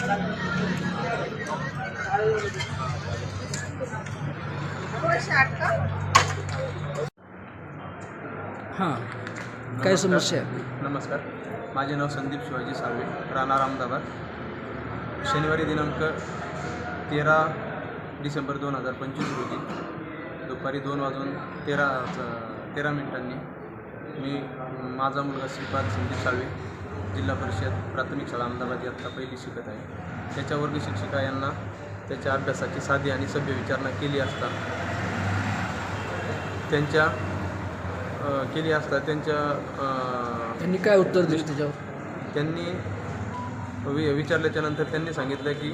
हां, काय समस्या आहे? नमस्कार, माझे नाव संदीप शिवाजी साळवे, राहणार अहमदाबाद. शनिवारी दिनांक 13 डिसेंबर 2025 रोजी दुपारी 2:13 मी माझा मुलगा श्रीपाद संदीप साळवे जिल्हा परिषद प्राथमिक शाळा अहमदाबाद इयत्ता पहिली शिकत आहे. त्याच्या वर्ग शिक्षिका यांना त्याच्या अभ्यासाची साधी आणि सभ्य विचारणा केली असता त्यांनी काय उत्तर दिलं त्याच्यावर? त्यांनी विचारल्याच्यानंतर त्यांनी सांगितलं की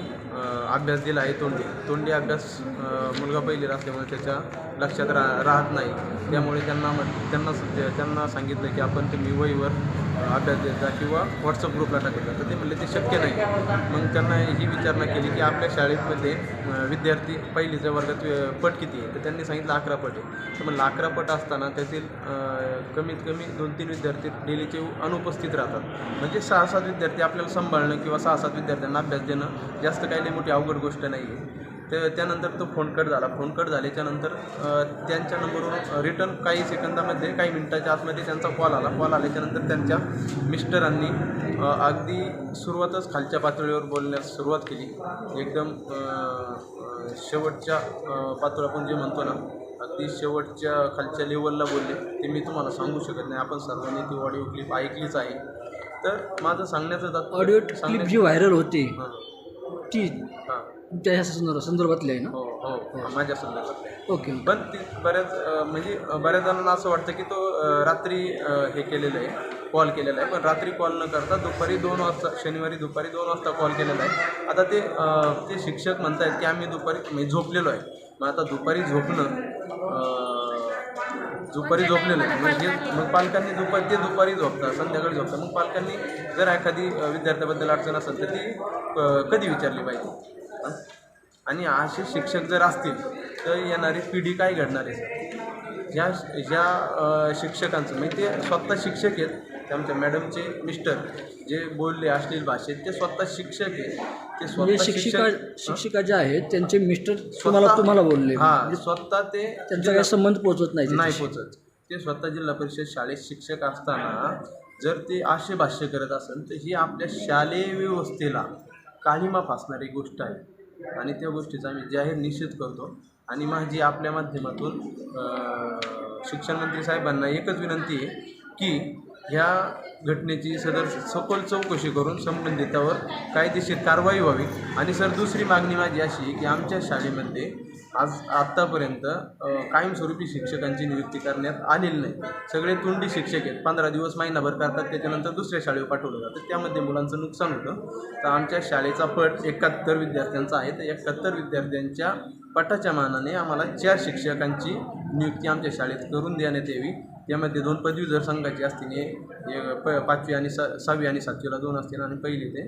अभ्यास दिला आहे तोंडी अभ्यास मुलगा पहिलीला असल्यामुळे त्याच्या लक्षात राहत नाही. त्यामुळे त्यांना सांगितलं की आपण तुम्ही वहीवर अभ्यास देत जा किंवा व्हॉट्सअप ग्रुपला टाकत जा. तर ते म्हणले ते शक्य नाही. मग त्यांना ही विचारणा केली की आपल्या शाळेमध्ये विद्यार्थी पहिलीच्या वर्गात पट किती आहे? तर त्यांनी सांगितलं 11 पट आहे. तर म्हणलं 11 पट असताना त्यातील कमीत कमी 2-3 विद्यार्थी डेलीचे अनुपस्थित राहतात. म्हणजे 6-7 विद्यार्थी आपल्याला सांभाळणं किंवा 6-7 विद्यार्थ्यांना अभ्यास देणं जास्त काही मोठी अवघड गोष्ट नाही आहे. तर त्यानंतर तो फोन कट झाल्याच्यानंतर त्यांच्या नंबरवरून रिटर्न काही सेकंदामध्ये काही मिनिटाच्या आतमध्ये त्यांचा कॉल आल्याच्यानंतर त्यांच्या मिस्टरांनी अगदी सुरुवातच खालच्या पातळीवर बोलण्यास सुरुवात केली. एकदम शेवटच्या पातळी आपण जे म्हणतो ना, अगदी शेवटच्या खालच्या लेवलला बोलले. ते मी तुम्हाला सांगू शकत नाही. आपण सर्वांनी ती ऑडिओ क्लिप ऐकलीच आहे. तर माझं सांगण्याचं ऑडिओ क्लिप जी व्हायरल होती ती हां त्या संदर्भातली आहे ना? हो माझ्या संदर्भात. ओके. पण ती बऱ्याच जणांना असं वाटतं की तो रात्री हे केलेलं आहे, कॉल केलेला आहे. पण रात्री कॉल न करता दुपारी 2 वाजता, शनिवारी दुपारी 2 वाजता कॉल केलेला आहे. आता ते शिक्षक म्हणत आहेत की आम्ही दुपारी झोपलेलो आहे. मग आता दुपारी झोपलेलं आहे म्हणजे मग पालकांनी दुपारी झोपतात, संध्याकाळी झोपतात. मग पालकांनी जर एखादी विद्यार्थ्याबद्दल अडचण असेल तर ती कधी विचारली पाहिजे. आणि असे शिक्षक जर असतील तर येणारी पिढी काय घडणार आहे? ज्या शिक्षकांचं म्हणजे ते स्वतः शिक्षक आहेत, ते आमच्या मॅडमचे मिस्टर जे बोलले अश्लील भाषेत, ते स्वतः शिक्षक आहेत. ते स्वतः शिक्षिका ज्या आहेत त्यांचे मिस्टर तुम्हाला बोलले? हां, स्वतः ते त्यांचा काही संबंध पोहोचत नाही पोहोचत. ते स्वतः जिल्हा परिषद शाळेत शिक्षक असताना जर ते असे भाष्य करत असेल तर ही आपल्या शालेय व्यवस्थेला काळिमा फासणारी गोष्ट आहे. आणि त्या गोष्टीचा आम्ही जाहीर निषेध करतो. आणि माझी आपल्या माध्यमातून शिक्षण मंत्री साहेबांना एकच विनंती आहे की ह्या घटनेची सखोल चौकशी करून संबंधितावर कायदेशीर कारवाई व्हावी. आणि सर, दुसरी मागणी माझी अशी आहे की आमच्या शाळेमध्ये आत्तापर्यंत कायमस्वरूपी शिक्षकांची नियुक्ती करण्यात आलेली नाही. सगळे तोंडी शिक्षक आहेत, 15 दिवस महिनाभर करतात, त्याच्यानंतर दुसऱ्या शाळेवर पाठवलं जातं. त्यामध्ये मुलांचं नुकसान होतं. तर आमच्या शाळेचा पट 71 विद्यार्थ्यांचा आहे. तर 71 विद्यार्थ्यांच्या पटाच्या मानाने आम्हाला 4 शिक्षकांची नियुक्ती आमच्या शाळेत करून देण्यात यावी. यामध्ये 2 पदवीधर संघाची असतील, 5वी आणि 6वी आणि 7वीला 2 असतील, आणि पहिली ते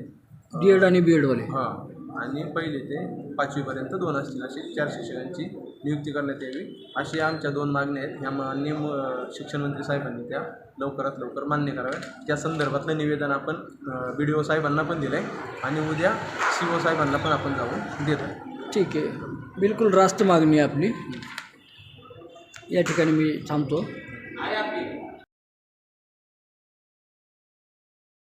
D.Ed आणि B.Edवाले. हां, आणि पहिली ते 5वीपर्यंत 2 असतील, अशी 4 शिक्षकांची नियुक्ती करण्यात यावी. अशी आमच्या 2 मागण्या आहेत. ह्या माननीय शिक्षण मंत्री साहेबांनी त्या लवकरात लवकर मान्य कराव्या. त्या संदर्भातलं निवेदन आपण BDO साहेबांना पण दिलं आहे आणि उद्या CO साहेबांना पण आपण जाऊन देतो. ठीक आहे, बिलकुल रास्त मागणी आहे आपली. या ठिकाणी मी थांबतो.